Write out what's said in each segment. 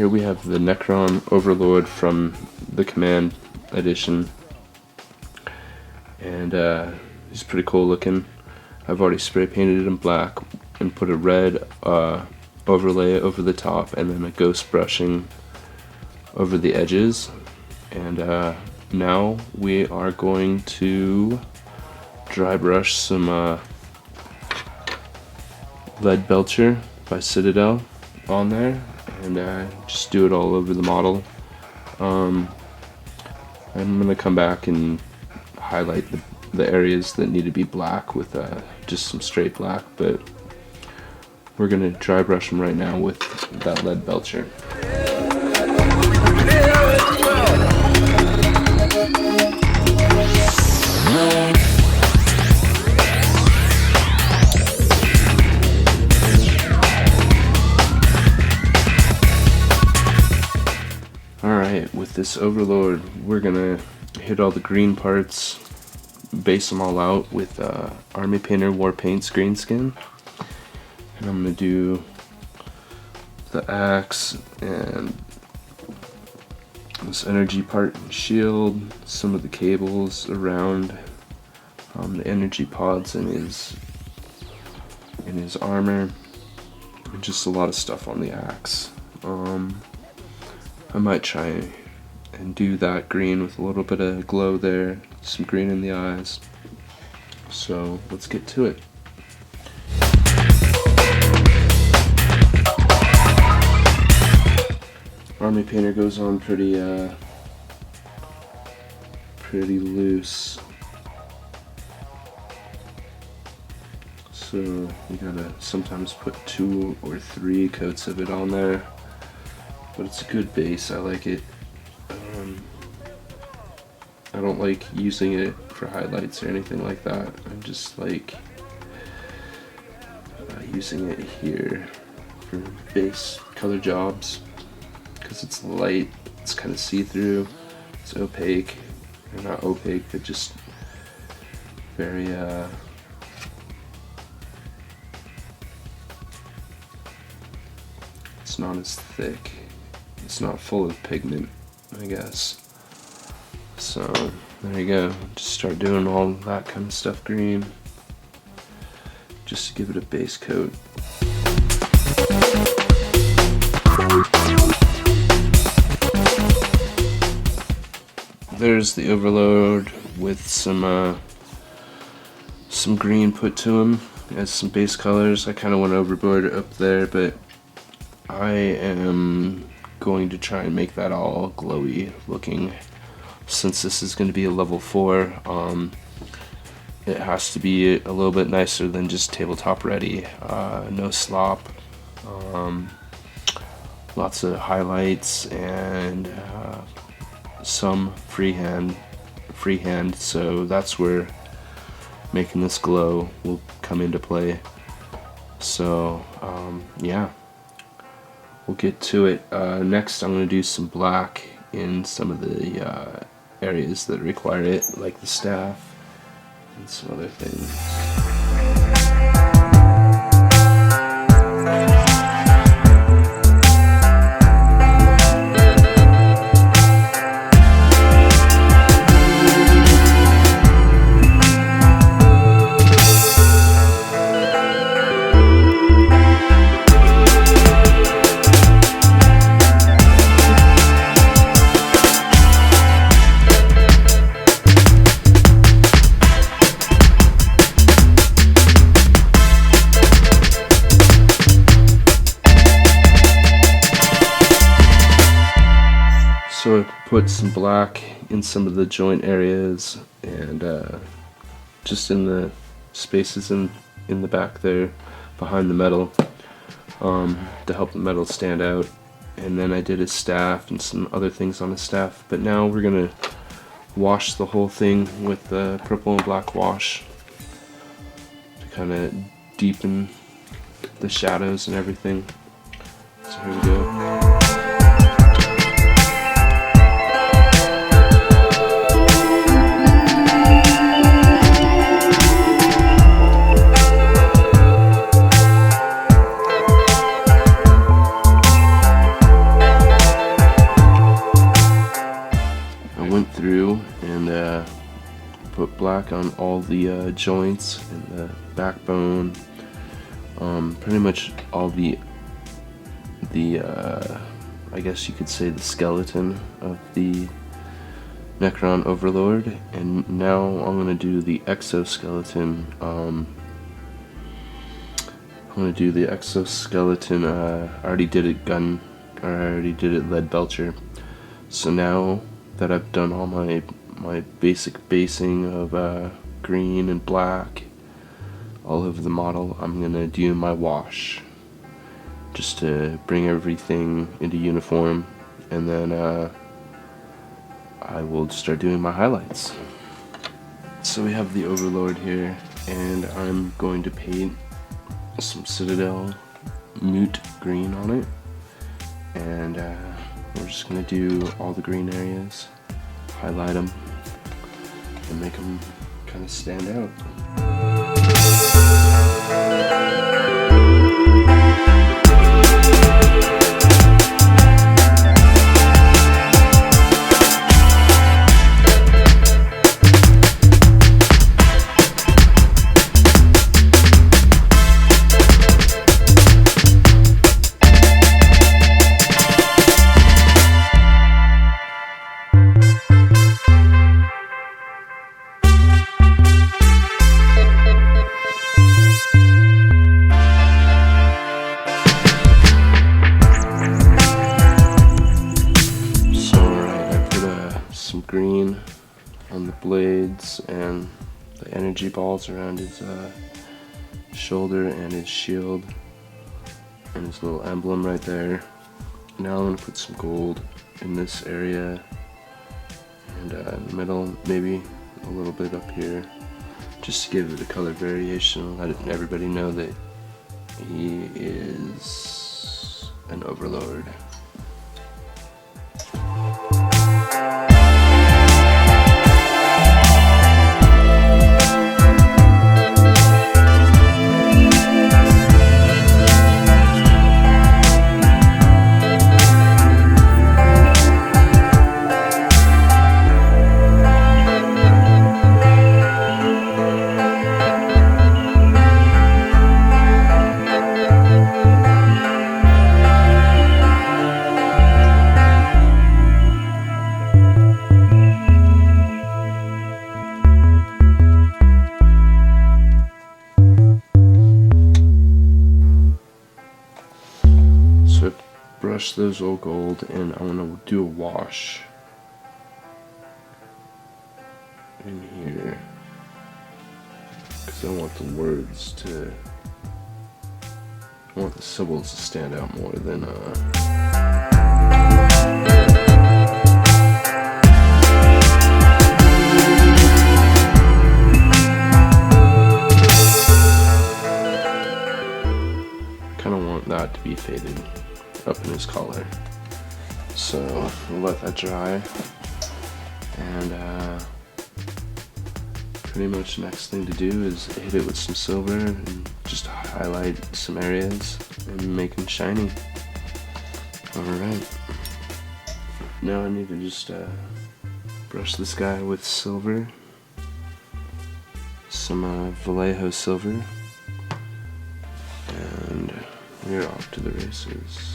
here we have the Necron Overlord from the Command Edition, and he's pretty cool looking. I've already spray painted it in black and put a red overlay over the top, and then a ghost brushing over the edges. And now we are going to dry brush some Lead Belcher by Citadel on there, and just do it all over the model. I'm going to come back and highlight the areas that need to be black with just some straight black, but we're going to dry brush them right now with that Lead Belcher. Alright, with this Overlord, we're gonna hit all the green parts, base them all out with Army Painter War Paints green skin. And I'm gonna do the axe and this energy part and shield, some of the cables around the energy pods in his armor, and just a lot of stuff on the axe. I might try and do that green with a little bit of glow there, some green in the eyes. So let's get to it. Army Painter goes on pretty loose. So you gotta sometimes put 2 or 3 coats of it on there. But it's a good base, I like it. I don't like using it for highlights or anything like that. I just like using it here for base color jobs, because it's light, it's kind of see-through, it's opaque, or not opaque, but just very it's not as thick. It's not full of pigment, I guess. So there you go. Just start doing all that kind of stuff green, just to give it a base coat. There's the Overlord with some green put to him as some base colors. I kind of went overboard up there, but I am going to try and make that all glowy looking. Since this is going to be a level 4, it has to be a little bit nicer than just tabletop ready. No slop, lots of highlights, and some freehand, so that's where making this glow will come into play. So yeah, we'll get to it. Next I'm going to do some black in some of the areas that require it, like the staff and some other things. So I put some black in some of the joint areas, and just in the spaces in the back there behind the metal, to help the metal stand out. And then I did his staff and some other things on his staff. But now we're gonna wash the whole thing with the purple and black wash to kind of deepen the shadows and everything. So here we go. went through and put black on all the joints and the backbone, pretty much all the I guess you could say the skeleton of the Necron Overlord. And now I'm going to do the exoskeleton. I'm going to do the exoskeleton. I already did it lead belcher. So now that I've done all my basic basing of green and black all over the model, I'm going to do my wash, just to bring everything into uniform, and then I will start doing my highlights. So we have the Overlord here, and I'm going to paint some Citadel Mute green on it, and we're just going to do all the green areas, highlight them, and make them kind of stand out. Green on the blades and the energy balls around his shoulder and his shield and his little emblem right there. Now I'm going to put some gold in this area and in the middle, maybe a little bit up here, just to give it a color variation, let everybody know that he is an Overlord. Brush those all gold, and I'm going to do a wash in here because I want the words to, I want the symbols to stand out more than I kind of want that to be faded up in his collar. So we'll let that dry, and pretty much next thing to do is hit it with some silver and just highlight some areas and make them shiny. Alright, now I need to just brush this guy with silver, some Vallejo silver, and we're off to the races.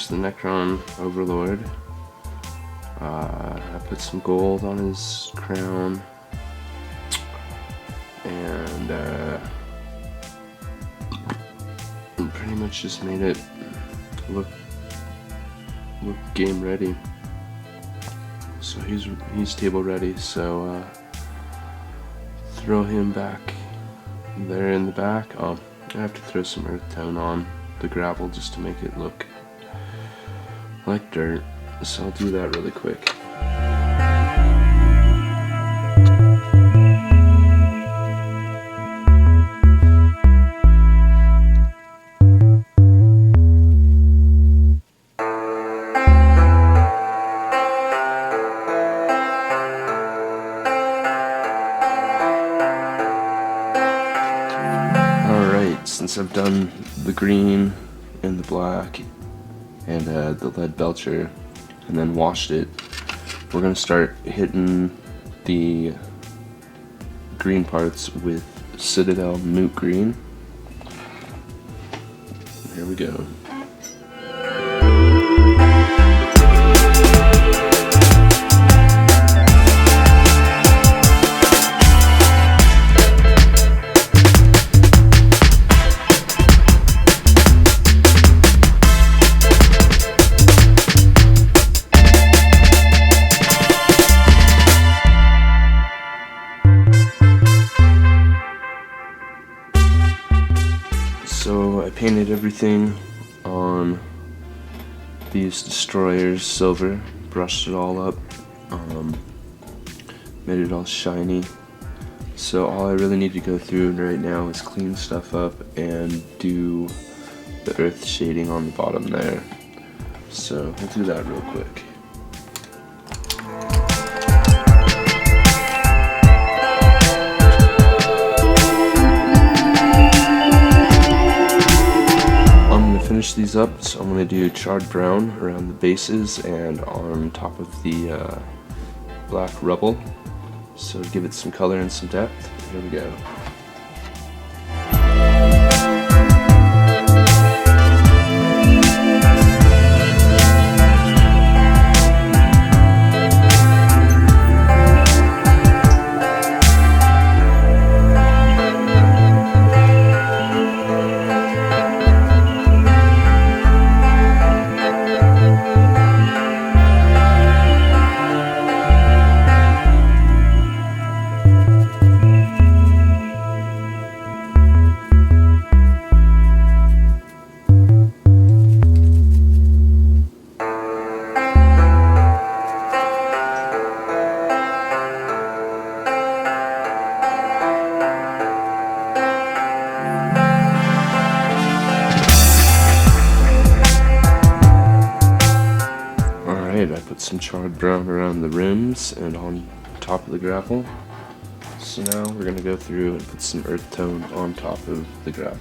The Necron Overlord. I put some gold on his crown, and pretty much just made it look game ready. So he's table ready. So throw him back there in the back. I have to throw some earth tone on the gravel just to make it look like dirt, so I'll do that really quick. since I've done the green and the black and the lead belcher and then washed it, we're going to start hitting the green parts with Citadel Moot Green. Here we go. So I painted everything on these destroyers silver, brushed it all up, made it all shiny. So all I really need to go through right now is clean stuff up and do the earth shading on the bottom there. So we'll do that real quick. Finish these up, so I'm going to do charred brown around the bases and on top of the black rubble, so give it some color and some depth. Here we go. I put some charred brown around the rims and on top of the grapple. So now we're going to go through and put some earth tone on top of the grapple.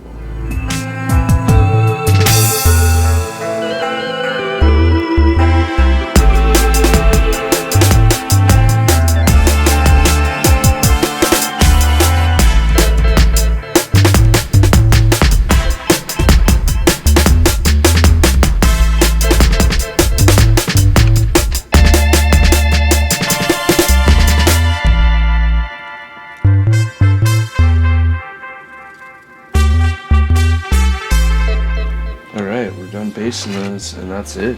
Alright, we're done basing those, and that's it.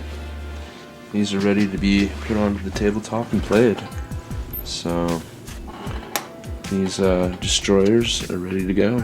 These are ready to be put onto the tabletop and played. So, these destroyers are ready to go.